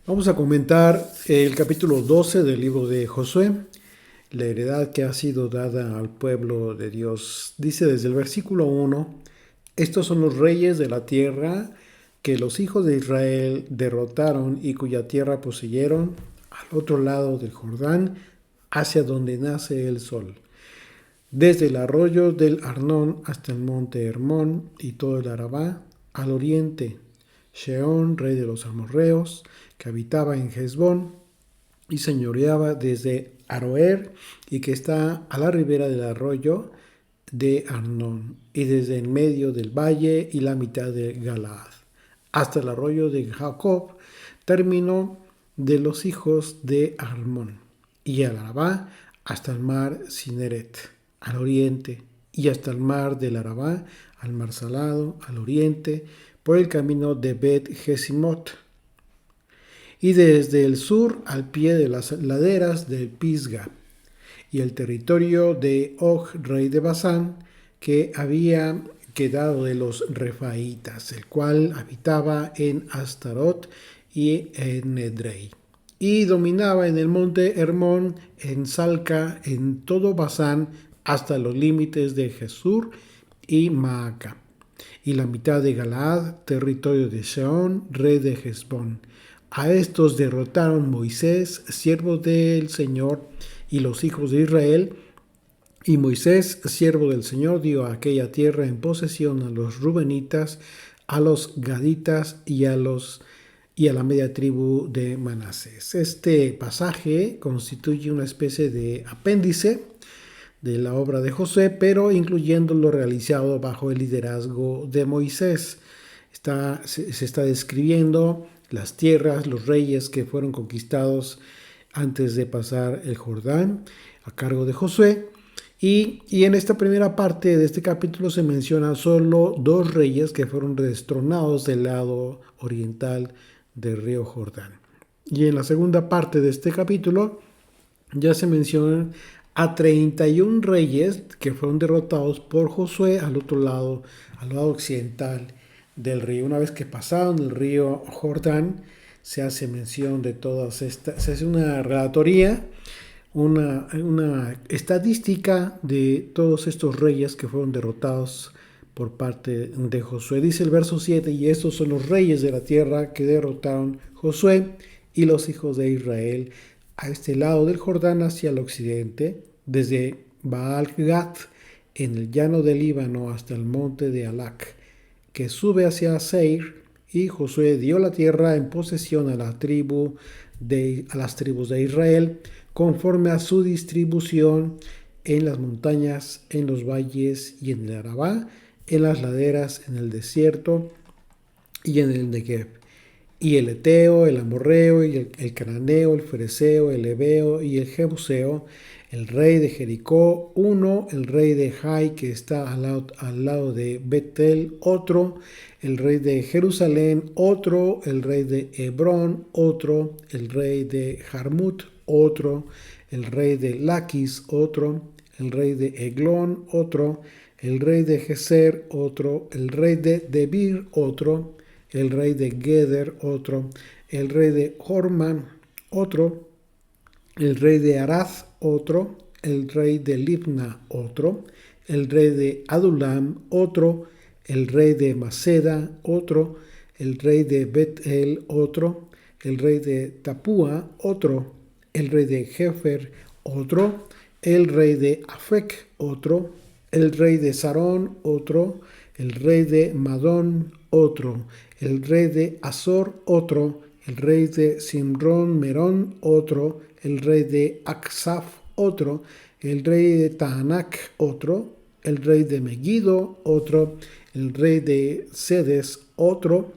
Vamos a comentar el capítulo 12 del libro de Josué, la heredad que ha sido dada al pueblo de Dios. Dice desde el versículo 1, estos son los reyes de la tierra que los hijos de Israel derrotaron y cuya tierra poseyeron al otro lado del Jordán, hacia donde nace el sol. Desde el arroyo del Arnón hasta el monte Hermón y todo el Arabá, al oriente, Sheón, rey de los amorreos, que habitaba en Hesbón y señoreaba desde Aroer y que está a la ribera del arroyo de Arnón y desde en medio del valle y la mitad de Galaad, hasta el arroyo de Jacob, término de los hijos de Armón, y al Arabá hasta el mar Cineret, al oriente, y hasta el mar del Arabá, al mar Salado, al oriente, por el camino de Bet Jesimot, y desde el sur al pie de las laderas del Pisga, y el territorio de Og, rey de Basán, que había quedado de los refaítas, el cual habitaba en Astarot y en Edrei, y dominaba en el monte Hermón, en Salca, en todo Basán, hasta los límites de Jesur y Maaca, y la mitad de Galaad, territorio de Seón, rey de Hesbón. A estos derrotaron Moisés, siervo del Señor, y los hijos de Israel, y Moisés, siervo del Señor, dio a aquella tierra en posesión a los rubenitas, a los gaditas y a la media tribu de Manasés. Este pasaje constituye una especie de apéndice de la obra de Josué, pero incluyendo lo realizado bajo el liderazgo de Moisés. Se está describiendo las tierras, los reyes que fueron conquistados antes de pasar el Jordán a cargo de Josué. Y en esta primera parte de este capítulo se menciona solo dos reyes que fueron destronados del lado oriental del río Jordán. Y en la segunda parte de este capítulo ya se mencionan a 31 reyes que fueron derrotados por Josué al otro lado, al lado occidental del río. Una vez que pasaron el río Jordán, se hace mención de todas estas, se hace una relatoría, una estadística de todos estos reyes que fueron derrotados por parte de Josué. Dice el verso 7, y estos son los reyes de la tierra que derrotaron Josué y los hijos de Israel a este lado del Jordán hacia el occidente, desde Baal-Gad en el llano del Líbano hasta el monte de Alac, que sube hacia Seir, y Josué dio la tierra en posesión a las tribus de Israel, conforme a su distribución en las montañas, en los valles y en el Arabá, en las laderas, en el desierto y en el Negev. Y el Eteo, el Amorreo, y el Cananeo, el Fereceo, el Ebeo y el Jebuseo, el rey de Jericó, uno, el rey de Jai, que está al lado de Betel, otro, el rey de Jerusalén, otro, el rey de Hebrón, otro, el rey de Jarmut, otro, el rey de Laquis, otro, el rey de Eglón, otro, el rey de Geser, otro, el rey de Debir, otro, el rey de Geder, otro, el rey de Horma, otro, el rey de Arad, otro, el rey de Libna, otro, el rey de Adulam, otro, el rey de Maceda, otro, el rey de Betel, otro, el rey de Tapúa, otro, el rey de Jefer, otro, el rey de Afec, otro, el rey de Sarón, otro, el rey de Madón, otro, el rey de Azor, otro, el rey de Simrón Merón, otro, el rey de Aksaf, otro, el rey de Taanac, otro, el rey de Megiddo, otro, el rey de Sedes, otro,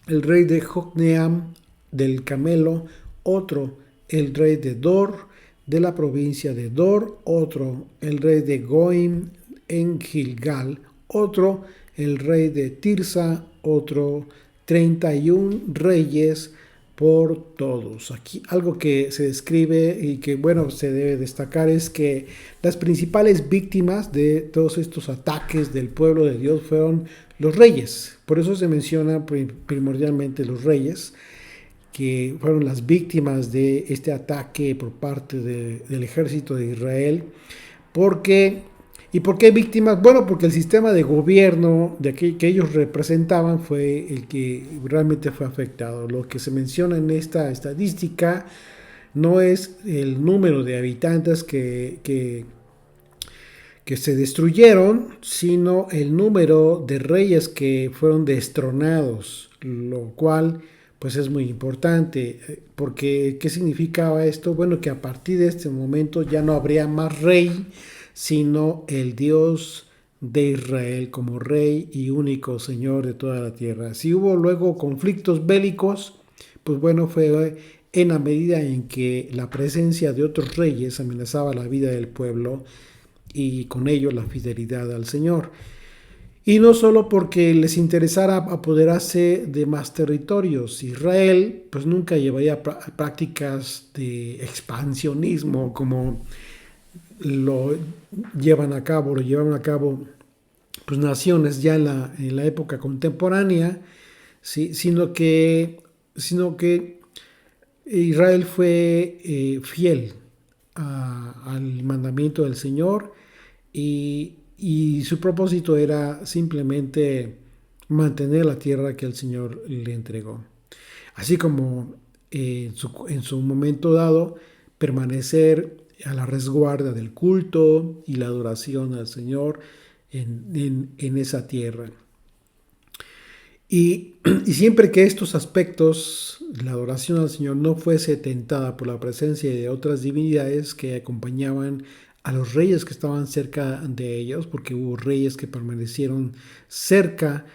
el rey de Jocneam del Camelo, otro, el rey de Dor, de la provincia de Dor, otro, el rey de Goim en Gilgal, otro, el rey de Tirsa, otro, 31 reyes por todos. Aquí algo que se describe y que, bueno, se debe destacar es que las principales víctimas de todos estos ataques del pueblo de Dios fueron los reyes. Por eso se menciona primordialmente los reyes. que fueron las víctimas de este ataque por parte del ejército de Israel. ¿Y por qué víctimas? Bueno, porque el sistema de gobierno que ellos representaban fue el que realmente fue afectado. Lo que se menciona en esta estadística no es el número de habitantes que se destruyeron, sino el número de reyes que fueron destronados, lo cual pues es muy importante, porque ¿qué significaba esto? Bueno, que a partir de este momento ya no habría más rey, sino el Dios de Israel como rey y único Señor de toda la tierra. Si hubo luego conflictos bélicos, pues bueno, fue en la medida en que la presencia de otros reyes amenazaba la vida del pueblo y con ello la fidelidad al Señor. Y no solo porque les interesara apoderarse de más territorios. Israel pues nunca llevaría prácticas de expansionismo como lo llevaban a cabo pues naciones ya en la época contemporánea, ¿sí? sino que Israel fue fiel al mandamiento del Señor y su propósito era simplemente mantener la tierra que el Señor le entregó. Así como en su momento dado permanecer a la resguarda del culto y la adoración al Señor en esa tierra. Y siempre que estos aspectos, la adoración al Señor, no fuese tentada por la presencia de otras divinidades que acompañaban a los reyes que estaban cerca de ellos, porque hubo reyes que permanecieron cerca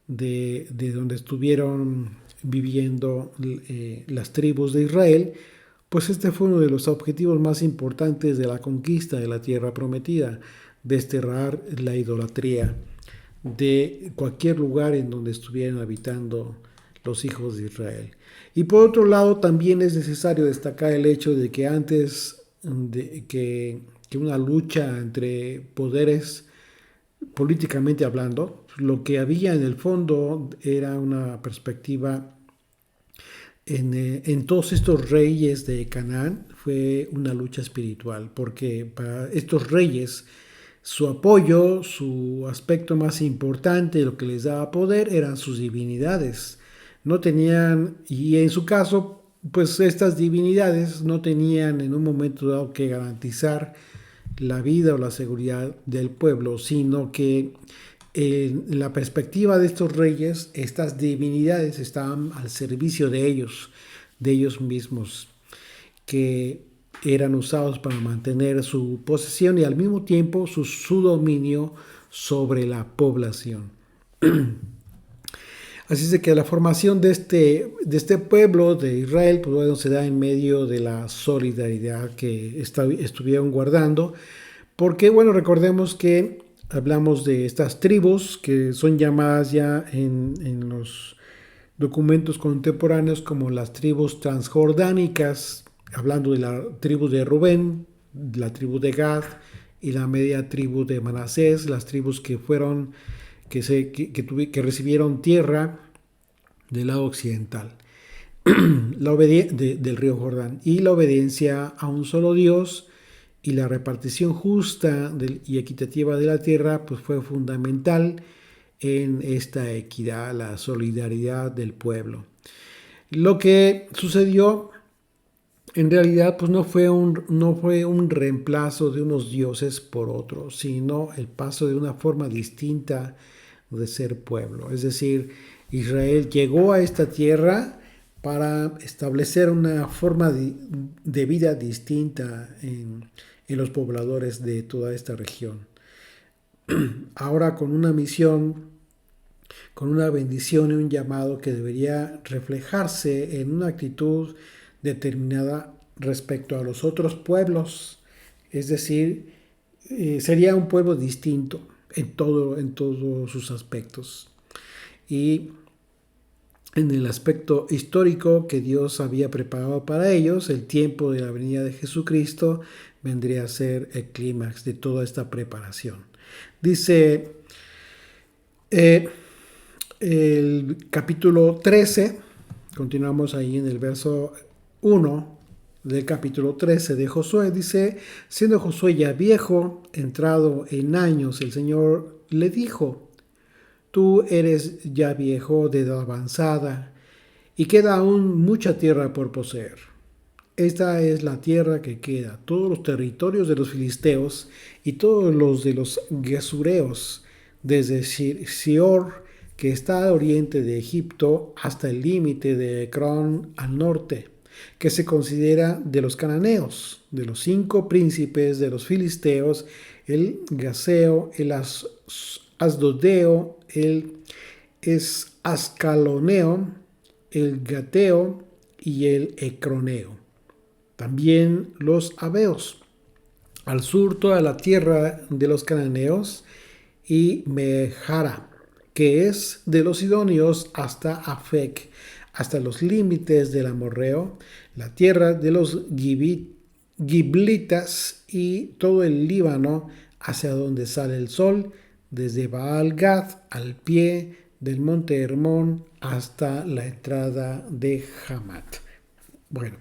de donde estuvieron viviendo las tribus de Israel, pues este fue uno de los objetivos más importantes de la conquista de la tierra prometida: desterrar la idolatría de cualquier lugar en donde estuvieran habitando los hijos de Israel. Y por otro lado, también es necesario destacar el hecho de que antes de que una lucha entre poderes, políticamente hablando, lo que había en el fondo era una perspectiva en todos estos reyes de Canaán. Fue una lucha espiritual, porque para estos reyes su apoyo, su aspecto más importante, lo que les daba poder, eran sus divinidades. No tenían, y en su caso, pues estas divinidades no tenían en un momento dado que garantizar la vida o la seguridad del pueblo, sino que en la perspectiva de estos reyes, estas divinidades estaban al servicio de ellos mismos, que eran usados para mantener su posesión y al mismo tiempo su dominio sobre la población. Así es de que la formación de este pueblo de Israel, pues bueno, se da en medio de la solidaridad que estuvieron guardando, porque bueno, recordemos que hablamos de estas tribus que son llamadas ya en los documentos contemporáneos como las tribus transjordánicas, hablando de la tribu de Rubén, la tribu de Gad y la media tribu de Manasés, las tribus que fueron que recibieron tierra del lado occidental del río Jordán, y la obediencia a un solo Dios y la repartición justa y equitativa de la tierra pues fue fundamental en esta equidad, la solidaridad del pueblo. Lo que sucedió en realidad pues no fue un reemplazo de unos dioses por otros, sino el paso de una forma distinta de ser pueblo. Es decir, Israel llegó a esta tierra para establecer una forma de vida distinta en los pobladores de toda esta región. Ahora con una misión, con una bendición y un llamado que debería reflejarse en una actitud determinada respecto a los otros pueblos. Es decir, sería un pueblo distinto en todos sus aspectos. Y en el aspecto histórico que Dios había preparado para ellos, el tiempo de la venida de Jesucristo vendría a ser el clímax de toda esta preparación. Dice el capítulo 13 Continuamos ahí en el verso 1 del capítulo 13 de Josué. Dice, siendo Josué ya viejo, entrado en años, el Señor le dijo, tú eres ya viejo de edad avanzada y queda aún mucha tierra por poseer. Esta es la tierra que queda, todos los territorios de los filisteos y todos los de los gesureos, desde Sior, que está al oriente de Egipto, hasta el límite de Ecrón al norte, que se considera de los cananeos, de los 5 príncipes de los filisteos, el gaseo, el asdodeo, el ascaloneo, el gateo y el ecroneo. También los abeos, al sur toda la tierra de los cananeos, y Mejara, que es de los sidonios hasta Afec, hasta los límites del amorreo, la tierra de los giblitas y todo el Líbano hacia donde sale el sol, desde Baal Gad al pie del monte Hermón hasta la entrada de Hamat. Bueno,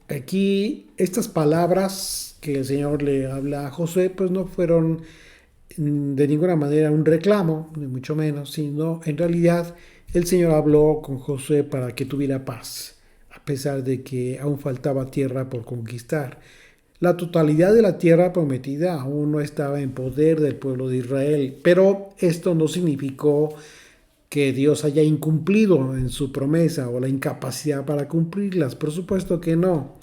aquí estas palabras que el Señor le habla a Josué, pues no fueron de ninguna manera un reclamo, ni mucho menos, sino en realidad el Señor habló con Josué para que tuviera paz, a pesar de que aún faltaba tierra por conquistar. La totalidad de la tierra prometida aún no estaba en poder del pueblo de Israel, pero esto no significó que Dios haya incumplido en su promesa o la incapacidad para cumplirlas. Por supuesto que no.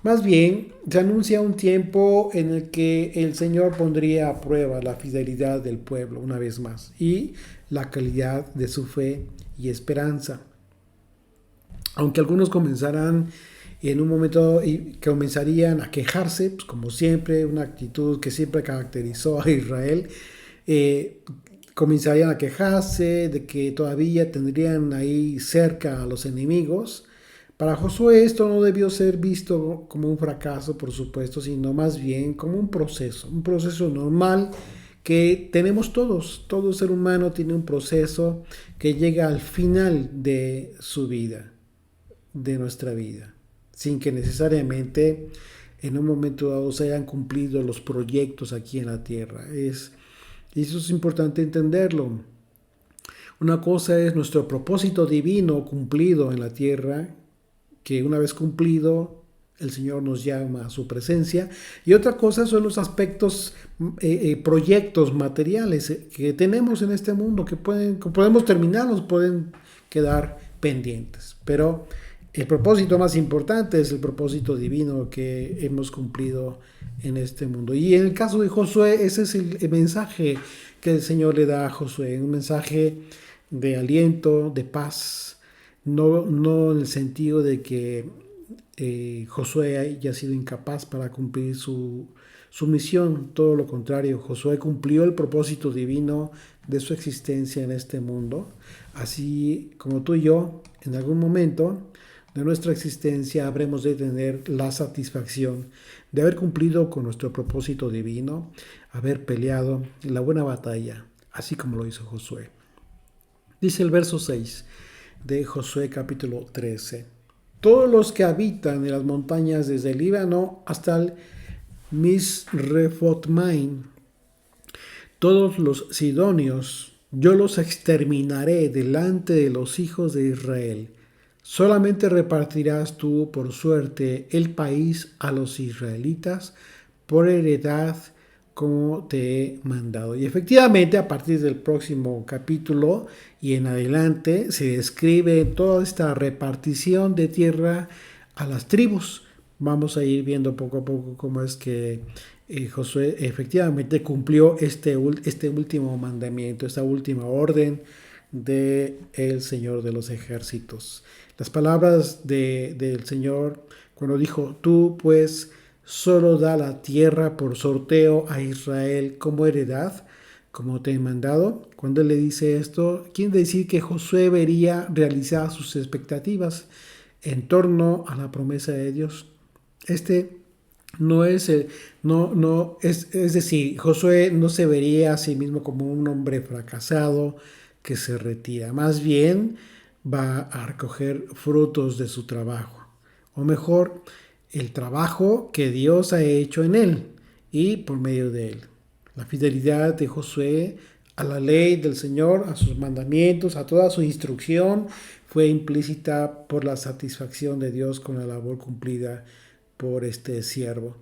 Más bien, se anuncia un tiempo en el que el Señor pondría a prueba la fidelidad del pueblo una vez más y la calidad de su fe y esperanza. Aunque algunos comenzarán en un momento y comenzarían a quejarse, pues como siempre, una actitud que siempre caracterizó a Israel, comenzarían a quejarse de que todavía tendrían ahí cerca a los enemigos. Para Josué esto no debió ser visto como un fracaso, por supuesto, sino más bien como un proceso normal que tenemos todos. Todo ser humano tiene un proceso que llega al final de su vida, de nuestra vida, sin que necesariamente en un momento dado se hayan cumplido los proyectos aquí en la tierra. Y eso es importante entenderlo. Una cosa es nuestro propósito divino cumplido en la tierra, que una vez cumplido el Señor nos llama a su presencia, y otra cosa son los aspectos, proyectos materiales que tenemos en este mundo, que podemos terminarlos, pueden quedar pendientes, pero el propósito más importante es el propósito divino que hemos cumplido en este mundo. Y en el caso de Josué, ese es el mensaje que el Señor le da a Josué, un mensaje de aliento, de paz. No en el sentido de que Josué haya sido incapaz para cumplir su misión, todo lo contrario, Josué cumplió el propósito divino de su existencia en este mundo, así como tú y yo, en algún momento de nuestra existencia habremos de tener la satisfacción de haber cumplido con nuestro propósito divino, haber peleado la buena batalla, así como lo hizo Josué. Dice el verso 6 de Josué capítulo 13. Todos los que habitan en las montañas desde el Líbano hasta el Misrefotmaim, todos los sidonios, yo los exterminaré delante de los hijos de Israel. Solamente repartirás tú por suerte el país a los israelitas por heredad como te he mandado. Y efectivamente, a partir del próximo capítulo y en adelante, se describe toda esta repartición de tierra a las tribus. Vamos a ir viendo poco a poco cómo es que Josué efectivamente cumplió este último mandamiento, esta última orden del Señor de los ejércitos. Las palabras del Señor cuando dijo, tú pues solo da la tierra por sorteo a Israel como heredad, como te he mandado. Cuando él le dice esto, quiere decir que Josué vería realizadas sus expectativas en torno a la promesa de Dios. Es decir, Josué no se vería a sí mismo como un hombre fracasado que se retira. Más bien, va a recoger frutos de su trabajo. O mejor, el trabajo que Dios ha hecho en él y por medio de él. La fidelidad de Josué a la ley del Señor, a sus mandamientos, a toda su instrucción, fue implícita por la satisfacción de Dios con la labor cumplida por este siervo.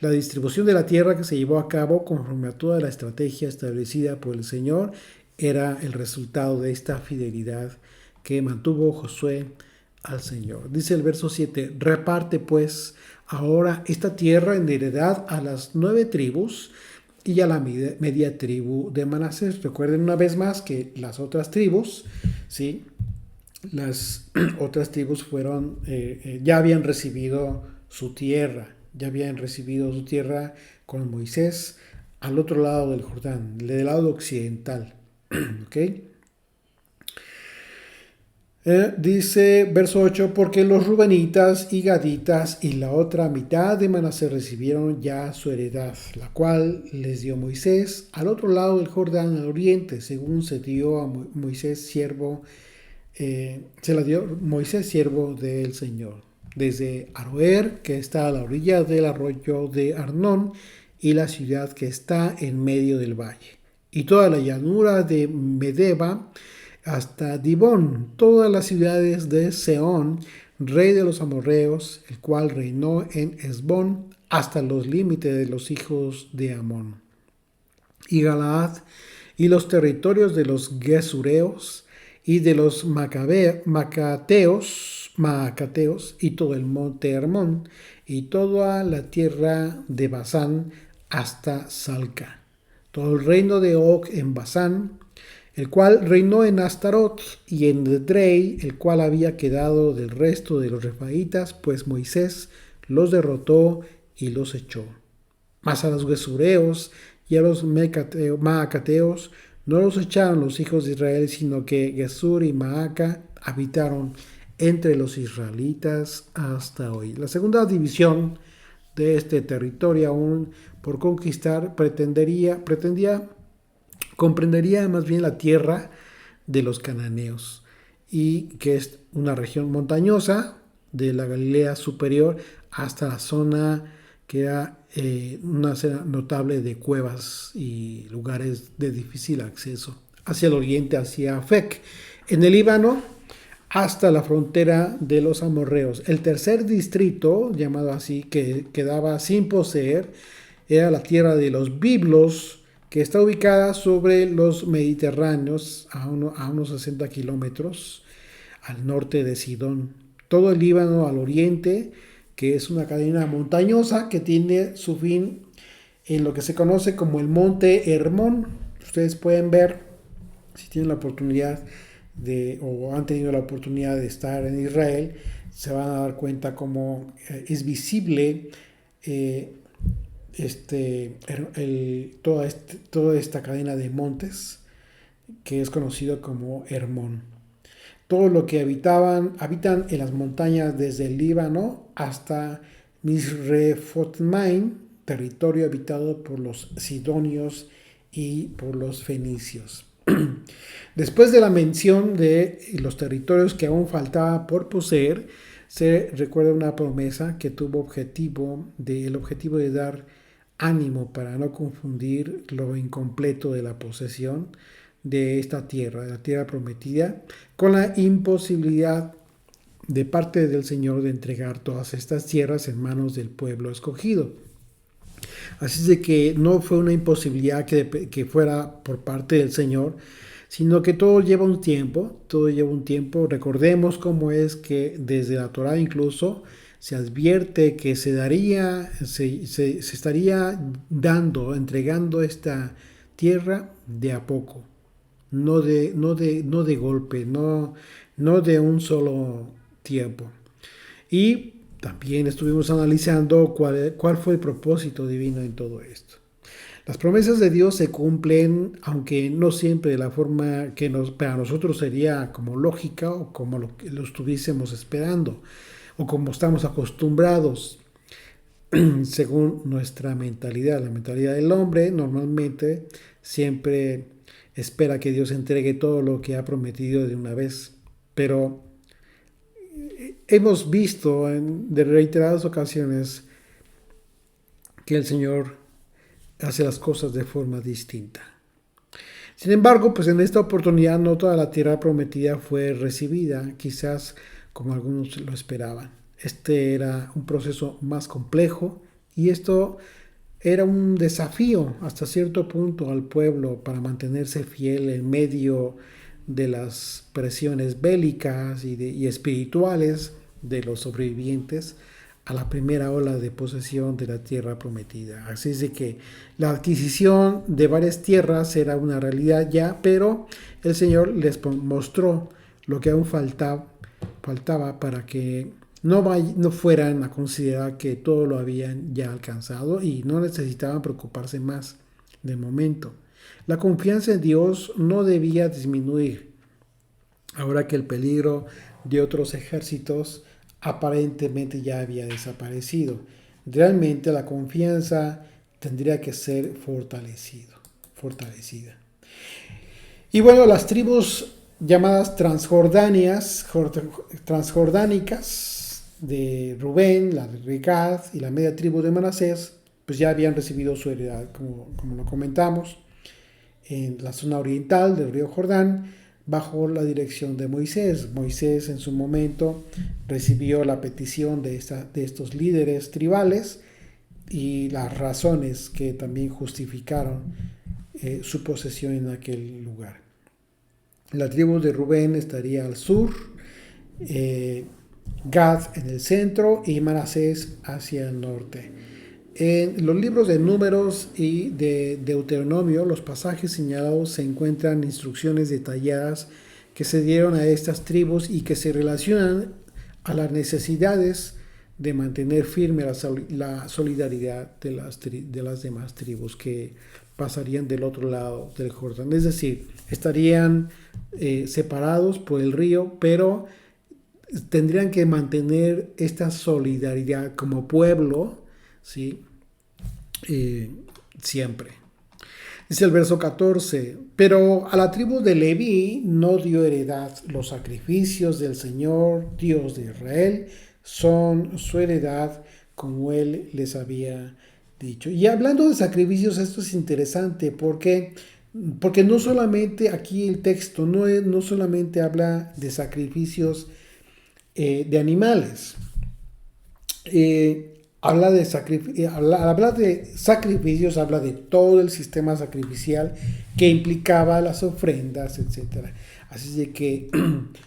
La distribución de la tierra que se llevó a cabo conforme a toda la estrategia establecida por el Señor era el resultado de esta fidelidad que mantuvo Josué al Señor. Dice el verso 7, reparte pues ahora esta tierra en heredad a las 9 tribus y a la media tribu de Manasés. Recuerden una vez más que las otras tribus, ¿sí? Las otras tribus fueron, ya habían recibido su tierra, con Moisés al otro lado del Jordán, del lado occidental. ¿Ok? Dice verso 8, porque los rubenitas y gaditas y la otra mitad de Manasés recibieron ya su heredad, la cual les dio Moisés al otro lado del Jordán al oriente, según se dio a Moisés siervo, se la dio Moisés siervo del Señor, desde Aroer, que está a la orilla del arroyo de Arnón, y la ciudad que está en medio del valle, y toda la llanura de Medeba, hasta Dibón, todas las ciudades de Seón, rey de los amorreos, el cual reinó en Hesbón, hasta los límites de los hijos de Amón. Y Galaad, y los territorios de los Gesureos, y de los Maacateos, y todo el monte Hermón, y toda la tierra de Basán, hasta Salca. Todo el reino de Og en Basán, el cual reinó en Astarot y en Edrei, el cual había quedado del resto de los refaítas, pues Moisés los derrotó y los echó. Mas a los gesureos y a los maacateos no los echaron los hijos de Israel, sino que Gesur y Maaca habitaron entre los israelitas hasta hoy. La segunda división de este territorio aún por conquistar comprendería más bien la tierra de los cananeos, y que es una región montañosa de la Galilea superior hasta la zona que era una zona notable de cuevas y lugares de difícil acceso, hacia el oriente, hacia Afec, en el Líbano, hasta la frontera de los amorreos. El tercer distrito, llamado así, que quedaba sin poseer, era la tierra de los biblos, que está ubicada sobre los Mediterráneos a unos 60 kilómetros al norte de Sidón. Todo el Líbano al oriente, que es una cadena montañosa que tiene su fin en lo que se conoce como el monte Hermón. Ustedes pueden ver, si tienen la oportunidad o han tenido la oportunidad de estar en Israel, se van a dar cuenta cómo es visible toda esta cadena de montes que es conocido como Hermón. Todo lo que habitan en las montañas desde el Líbano hasta Misrefotmaim, territorio habitado por los sidonios y por los fenicios. Después de la mención de los territorios que aún faltaba por poseer, se recuerda una promesa que tuvo el objetivo de dar ánimo para no confundir lo incompleto de la posesión de esta tierra, de la tierra prometida, con la imposibilidad de parte del Señor de entregar todas estas tierras en manos del pueblo escogido. Así es de que no fue una imposibilidad que fuera por parte del Señor, sino que todo lleva un tiempo. Recordemos cómo es que desde la Torá incluso se advierte que se estaría entregando esta tierra de a poco, no de golpe, no de un solo tiempo. Y también estuvimos analizando cuál fue el propósito divino en todo esto. Las promesas de Dios se cumplen, aunque no siempre de la forma que para nosotros sería como lógica o como lo estuviésemos esperando o como estamos acostumbrados, según nuestra mentalidad. La mentalidad del hombre normalmente siempre espera que Dios entregue todo lo que ha prometido de una vez. Pero hemos visto de reiteradas ocasiones que el Señor hace las cosas de forma distinta. Sin embargo, pues en esta oportunidad no toda la tierra prometida fue recibida, quizás como algunos lo esperaban. Este era un proceso más complejo y esto era un desafío hasta cierto punto al pueblo para mantenerse fiel en medio de las presiones bélicas y espirituales de los sobrevivientes a la primera ola de posesión de la tierra prometida. Así es de que la adquisición de varias tierras era una realidad ya, pero el Señor les mostró lo que aún faltaba para que no fueran a considerar que todo lo habían ya alcanzado y no necesitaban preocuparse más de momento. La confianza en Dios no debía disminuir, ahora que el peligro de otros ejércitos aparentemente ya había desaparecido. Realmente la confianza tendría que ser fortalecida. Y bueno, las tribus llamadas transjordánicas de Rubén, la de Gad y la media tribu de Manasés, pues ya habían recibido su heredad, como lo comentamos, en la zona oriental del río Jordán, bajo la dirección de Moisés. Moisés en su momento recibió la petición de estos líderes tribales y las razones que también justificaron su posesión en aquel lugar. La tribu de Rubén estaría al sur, Gad en el centro y Manasés hacia el norte. En los libros de Números y de Deuteronomio, los pasajes señalados se encuentran instrucciones detalladas que se dieron a estas tribus y que se relacionan a las necesidades de mantener firme la solidaridad de las demás tribus que pasarían del otro lado del Jordán. Es decir, estarían separados por el río, pero tendrían que mantener esta solidaridad como pueblo, ¿sí? Siempre. Dice el verso 14, pero a la tribu de Leví no dio heredad. Los sacrificios del Señor, Dios de Israel, son su heredad, como él les había dicho. Y hablando de sacrificios, esto es interesante porque no solamente aquí el texto no solamente habla de sacrificios de animales. Habla de sacrificios, habla de todo el sistema sacrificial que implicaba las ofrendas, etc. Así de que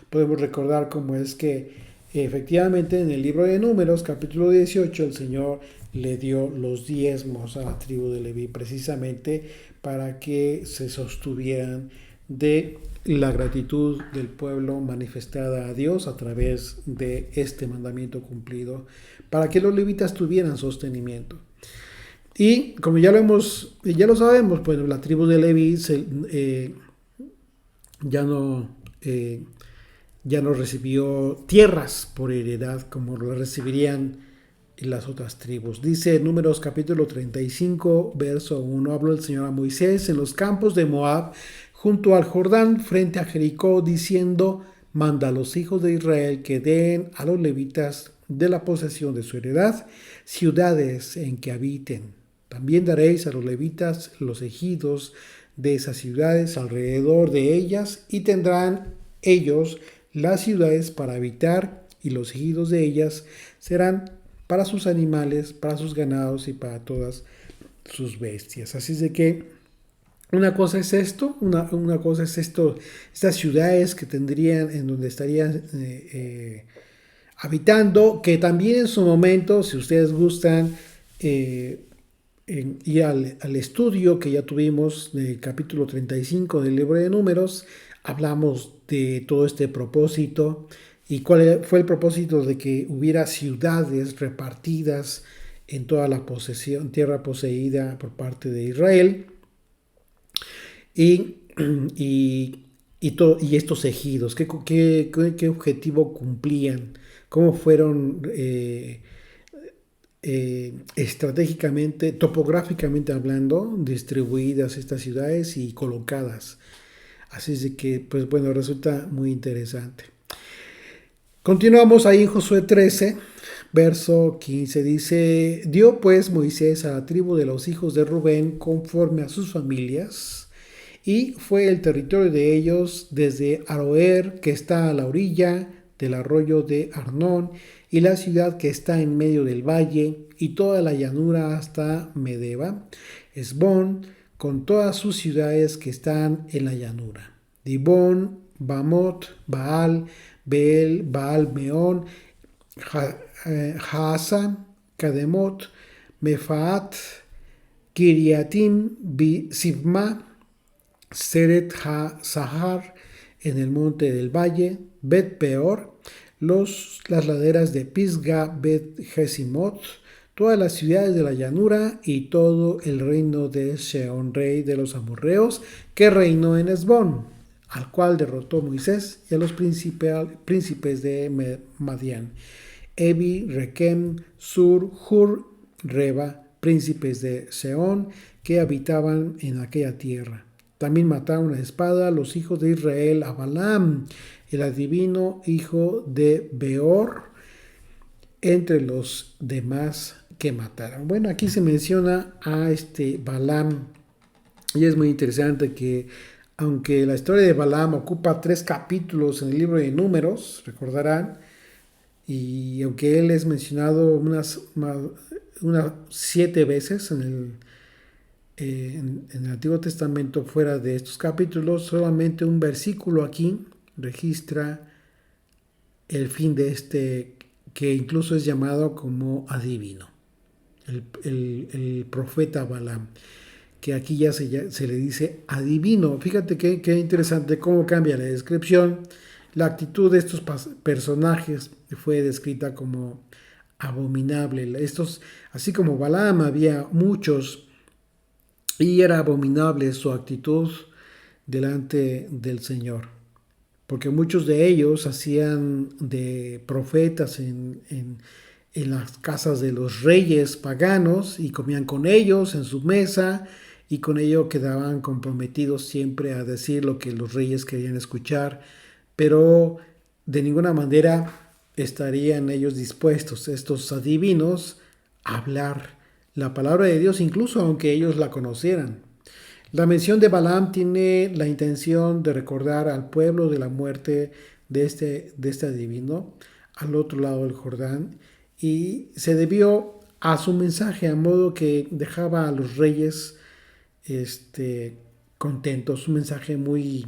podemos recordar cómo es que efectivamente en el libro de Números, capítulo 18, el Señor le dio los diezmos a la tribu de Leví precisamente para que se sostuvieran de la gratitud del pueblo manifestada a Dios a través de este mandamiento cumplido, para que los levitas tuvieran sostenimiento. Y como ya lo sabemos, pues la tribu de Leví ya no recibió tierras por heredad como lo recibirían las otras tribus. Dice Números capítulo 35, verso 1, habló el Señor a Moisés en los campos de Moab, junto al Jordán, frente a Jericó, diciendo: manda a los hijos de Israel que den a los levitas de la posesión de su heredad ciudades en que habiten. También daréis a los levitas los ejidos de esas ciudades alrededor de ellas, y tendrán ellos las ciudades para habitar, y los ejidos de ellas serán para sus animales, para sus ganados y para todas sus bestias. Así es de que una cosa es esto, una cosa es estas ciudades que tendrían, en donde estarían habitando, que también en su momento, si ustedes gustan ir al estudio que ya tuvimos del capítulo 35 del libro de Números, hablamos de todo este propósito y cuál fue el propósito de que hubiera ciudades repartidas en toda la tierra poseída por parte de Israel. Y estos ejidos, ¿qué objetivo cumplían? ¿Cómo fueron estratégicamente, topográficamente hablando, distribuidas estas ciudades y colocadas? Así es de que, pues bueno, resulta muy interesante. Continuamos ahí en Josué 13, verso 15. Dice, dio pues Moisés a la tribu de los hijos de Rubén conforme a sus familias, y fue el territorio de ellos desde Aroer, que está a la orilla del arroyo de Arnón, y la ciudad que está en medio del valle, y toda la llanura hasta Medeba, Esbón, con todas sus ciudades que están en la llanura, Dibón, Bamot, Baal, Beel, Baal Meón, Haasa, Kademot, Mefaat, Kiriatim, Sibma, Seret Ha-Sahar, en el monte del valle, Bet Peor, las laderas de Pisga, Bet Jesimot, todas las ciudades de la llanura y todo el reino de Sehón, rey de los amorreos, que reinó en Esbón, al cual derrotó Moisés y a los príncipes de Madián, Evi, Rekem, Sur, Hur, Reba, príncipes de Sehón, que habitaban en aquella tierra. También mataron a espada los hijos de Israel a Balaam, el adivino hijo de Beor, entre los demás que mataron. Bueno, aquí se menciona a Balaam, y es muy interesante que aunque la historia de Balaam ocupa 3 capítulos en el libro de Números, recordarán, y aunque él es mencionado unas 7 veces en el Antiguo Testamento fuera de estos capítulos, solamente un versículo aquí registra el fin de que incluso es llamado como adivino, el profeta Balaam, que aquí ya se le dice adivino. Fíjate qué interesante cómo cambia la descripción. La actitud de estos personajes fue descrita como abominable. Así como Balaam, había muchos y era abominable su actitud delante del Señor, porque muchos de ellos hacían de profetas en las casas de los reyes paganos y comían con ellos en su mesa, y con ello quedaban comprometidos siempre a decir lo que los reyes querían escuchar, pero de ninguna manera estarían ellos dispuestos, estos adivinos, a hablar la palabra de Dios, incluso aunque ellos la conocieran. La mención de Balaam tiene la intención de recordar al pueblo de la muerte de este adivino al otro lado del Jordán, y se debió a su mensaje, a modo que dejaba a los reyes contentos, un mensaje muy,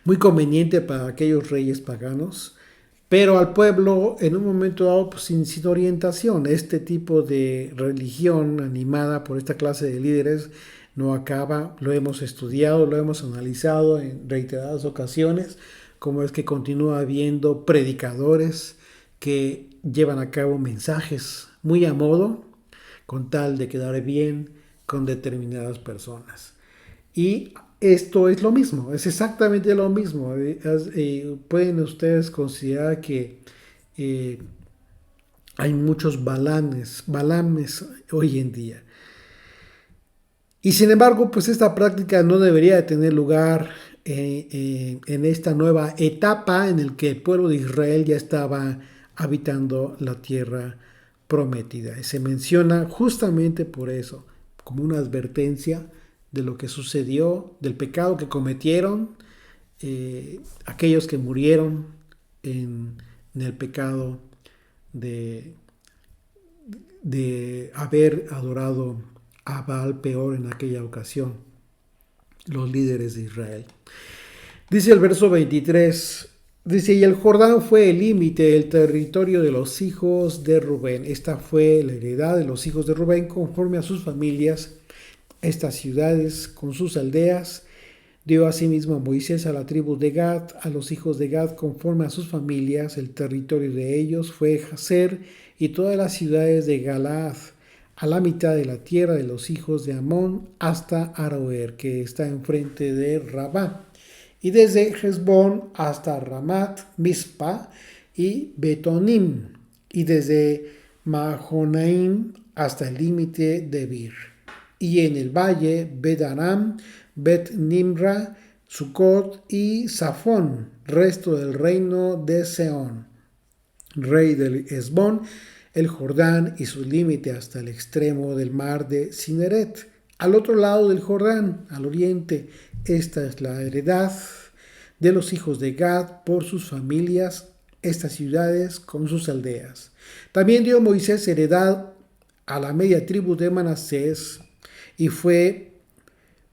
muy conveniente para aquellos reyes paganos, pero al pueblo en un momento dado pues, sin orientación. Este tipo de religión animada por esta clase de líderes no acaba, lo hemos estudiado, lo hemos analizado en reiteradas ocasiones, como es que continúa habiendo predicadores que llevan a cabo mensajes muy a modo, con tal de quedar bien con determinadas personas. Y esto es lo mismo, es exactamente lo mismo. Pueden ustedes considerar que hay muchos balames hoy en día. Y sin embargo, pues esta práctica no debería de tener lugar en esta nueva etapa en el que el pueblo de Israel ya estaba habitando la tierra prometida. Y se menciona justamente por eso, como una advertencia de lo que sucedió, del pecado que cometieron aquellos que murieron en el pecado de haber adorado a Baal Peor en aquella ocasión, los líderes de Israel. Dice el verso 23, dice, y el Jordán fue el límite del territorio de los hijos de Rubén. Esta fue la heredad de los hijos de Rubén conforme a sus familias, estas ciudades con sus aldeas. Dio asimismo a Moisés a la tribu de Gad, a los hijos de Gad conforme a sus familias. El territorio de ellos fue Jazer y todas las ciudades de Galaad, a la mitad de la tierra de los hijos de Amón hasta Aroer, que está enfrente de Rabá, y desde Hezbón hasta Ramat, Mizpa y Betonim, y desde Mahonaim hasta el límite de Bir, y en el valle Bet Aram, Bet Nimra, Sucot y Safón, resto del reino de Seón, rey del Hesbón, el Jordán y su límite hasta el extremo del mar de Cineret. Al otro lado del Jordán, al oriente, esta es la heredad de los hijos de Gad por sus familias, estas ciudades con sus aldeas. También dio Moisés heredad a la media tribu de Manasés, y fue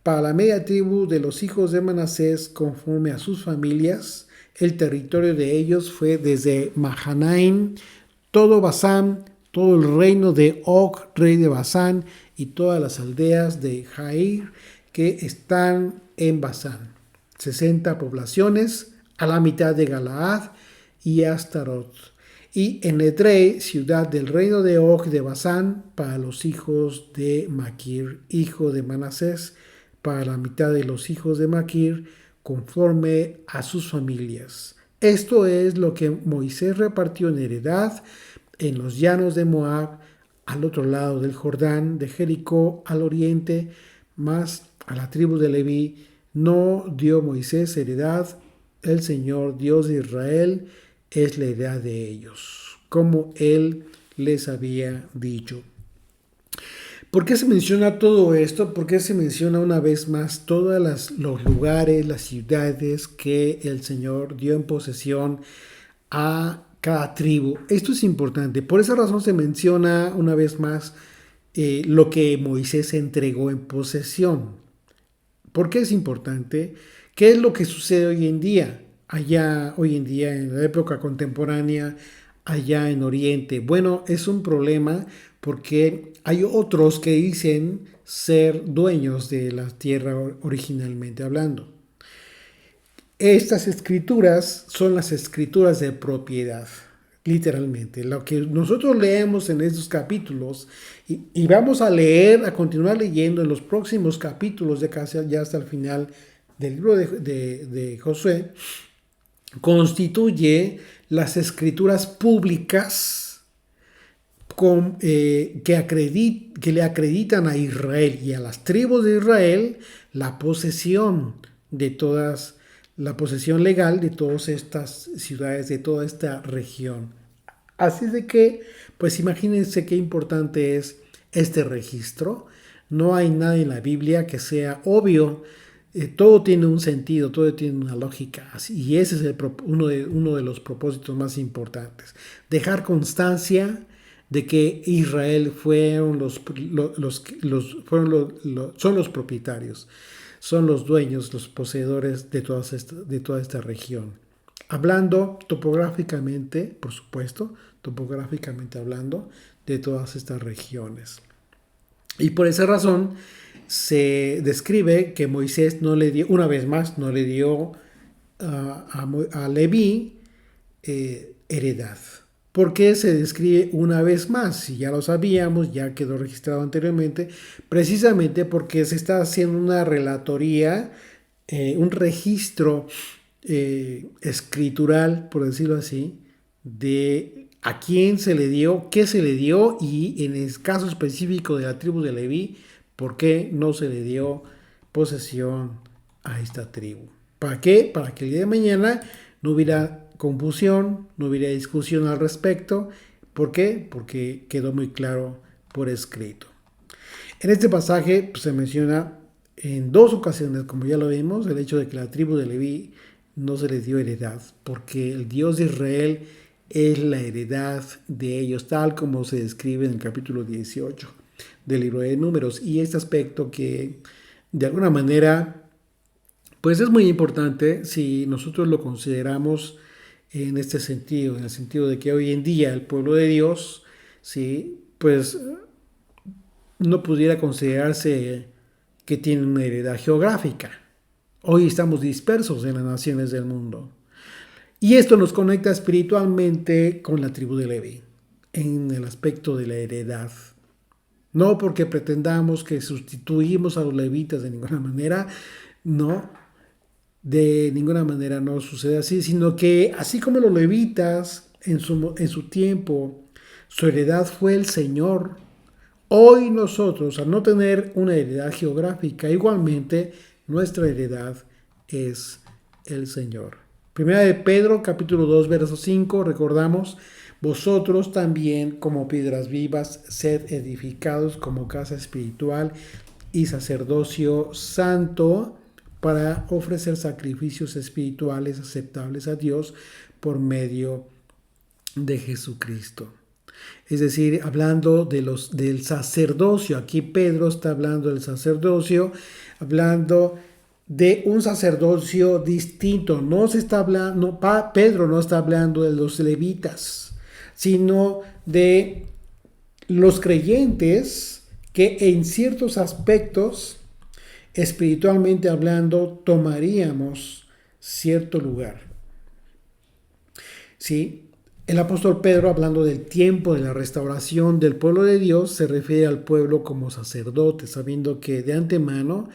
para la media tribu de los hijos de Manasés conforme a sus familias. El territorio de ellos fue desde Mahanaim, todo Basán, todo el reino de Og, rey de Basán, y todas las aldeas de Jair que están en Basán. 60 poblaciones, a la mitad de Galaad y Astarot. Y en Edrei, ciudad del reino de Og de Basán, para los hijos de Maquir, hijo de Manasés, para la mitad de los hijos de Maquir, conforme a sus familias. Esto es lo que Moisés repartió en heredad en los llanos de Moab, al otro lado del Jordán, de Jericó al oriente, más a la tribu de Leví no dio Moisés heredad. El Señor Dios de Israel es la heredad de ellos, como él les había dicho. ¿Por qué se menciona todo esto? ¿Por qué se menciona una vez más todos los lugares, las ciudades que el Señor dio en posesión a cada tribu? Esto es importante. Por esa razón se menciona una vez más lo que Moisés entregó en posesión. ¿Por qué es importante? ¿Qué es lo que sucede hoy en día? Allá, hoy en día, en la época contemporánea, allá en Oriente. Bueno, es un problema porque hay otros que dicen ser dueños de la tierra originalmente hablando. Estas escrituras son las escrituras de propiedad, literalmente. Lo que nosotros leemos en estos capítulos y vamos a leer, a continuar leyendo en los próximos capítulos de casi ya hasta el final del libro de Josué, constituye las escrituras públicas que le acreditan a Israel y a las tribus de Israel la posesión la posesión legal de todas estas ciudades, de toda esta región. Así de que, pues imagínense qué importante es este registro. No hay nada en la Biblia que sea obvio. Todo tiene un sentido, todo tiene una lógica. Y ese es uno de los propósitos más importantes. Dejar constancia de que Israel son los propietarios, son los dueños, los poseedores de toda esta región. Hablando topográficamente, por supuesto, topográficamente hablando, de todas estas regiones. Y por esa razón se describe que Moisés no le dio, una vez más, no le dio a Leví heredad. ¿Por qué se describe una vez más? Si ya lo sabíamos, ya quedó registrado anteriormente, precisamente porque se está haciendo una relatoría, un registro escritural, por decirlo así, de a quién se le dio, qué se le dio y en el caso específico de la tribu de Leví, por qué no se le dio posesión a esta tribu. ¿Para qué? Para que el día de mañana no hubiera confusión, no hubiera discusión al respecto. ¿Por qué? Porque quedó muy claro por escrito. En este pasaje pues, se menciona en dos ocasiones, como ya lo vimos, el hecho de que la tribu de Leví no se les dio heredad, porque el Dios de Israel es la heredad de ellos, tal como se describe en el capítulo 18 del libro de Números. Y este aspecto que de alguna manera pues es muy importante si nosotros lo consideramos en este sentido, en el sentido de que hoy en día el pueblo de Dios, ¿sí? Pues no pudiera considerarse que tiene una heredad geográfica. Hoy estamos dispersos en las naciones del mundo. Y esto nos conecta espiritualmente con la tribu de Leví, en el aspecto de la heredad. No porque pretendamos que sustituimos a los levitas de ninguna manera, no. De ninguna manera no sucede así, sino que así como los levitas en su tiempo, su heredad fue el Señor. Hoy nosotros, al no tener una heredad geográfica, igualmente nuestra heredad es el Señor. Primera de Pedro, capítulo 2, verso 5, recordamos, vosotros también como piedras vivas, sed edificados como casa espiritual y sacerdocio santo para ofrecer sacrificios espirituales aceptables a Dios por medio de Jesucristo. Es decir, hablando del sacerdocio, aquí Pedro está hablando del sacerdocio, hablando de un sacerdocio distinto. No se está hablando, Pedro no está hablando de los levitas, sino de los creyentes que en ciertos aspectos, espiritualmente hablando, tomaríamos cierto lugar. ¿Sí? El apóstol Pedro, hablando del tiempo de la restauración del pueblo de Dios, se refiere al pueblo como sacerdote, sabiendo que de antemano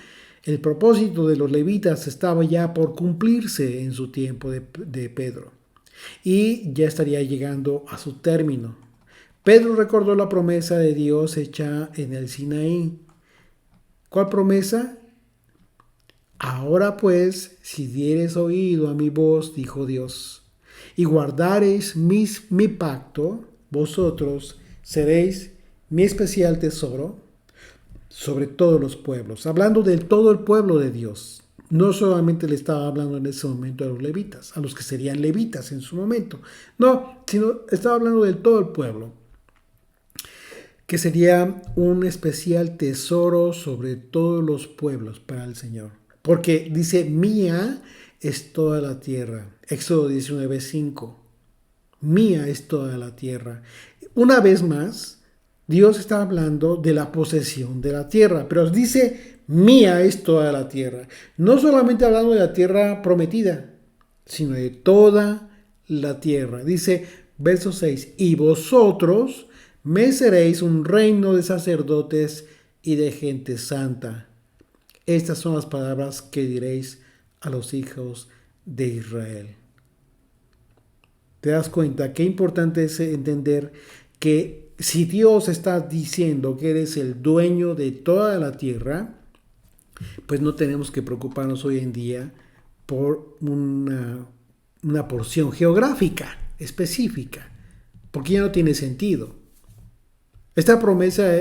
el propósito de los levitas estaba ya por cumplirse en su tiempo de Pedro y ya estaría llegando a su término. Pedro recordó la promesa de Dios hecha en el Sinaí. ¿Cuál promesa? Ahora pues, si dieres oído a mi voz, dijo Dios, y guardareis mi pacto, vosotros seréis mi especial tesoro sobre todos los pueblos. Hablando de todo el pueblo de Dios. No solamente le estaba hablando en ese momento a los levitas, a los que serían levitas en su momento. No, sino estaba hablando de todo el pueblo, que sería un especial tesoro sobre todos los pueblos para el Señor. Porque dice, mía es toda la tierra. Éxodo 19:5. Mía es toda la tierra. Una vez más, Dios está hablando de la posesión de la tierra, pero dice, mía es toda la tierra. No solamente hablando de la tierra prometida, sino de toda la tierra. Dice, verso 6, y vosotros me seréis un reino de sacerdotes y de gente santa. Estas son las palabras que diréis a los hijos de Israel. ¿Te das cuenta? Qué importante es entender que si Dios está diciendo que eres el dueño de toda la tierra, pues no tenemos que preocuparnos hoy en día por una porción geográfica específica, porque ya no tiene sentido. Esta promesa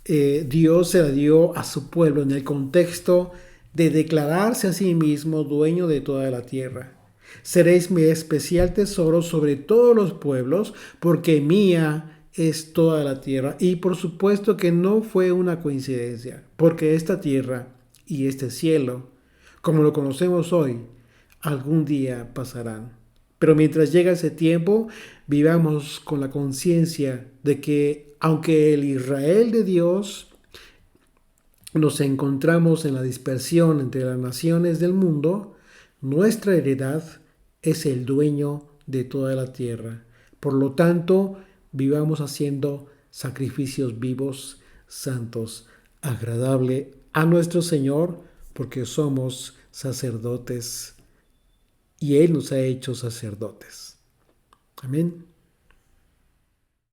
Dios se la dio a su pueblo en el contexto de declararse a sí mismo dueño de toda la tierra. Seréis mi especial tesoro sobre todos los pueblos, porque mía es toda la tierra. Y por supuesto que no fue una coincidencia, porque esta tierra y este cielo, como lo conocemos hoy, algún día pasarán. Pero mientras llega ese tiempo, vivamos con la conciencia de que aunque el Israel de Dios nos encontramos en la dispersión entre las naciones del mundo, nuestra heredad es el dueño de toda la tierra. Por lo tanto, vivamos haciendo sacrificios vivos, santos, agradable a nuestro Señor, porque somos sacerdotes y Él nos ha hecho sacerdotes. Amén.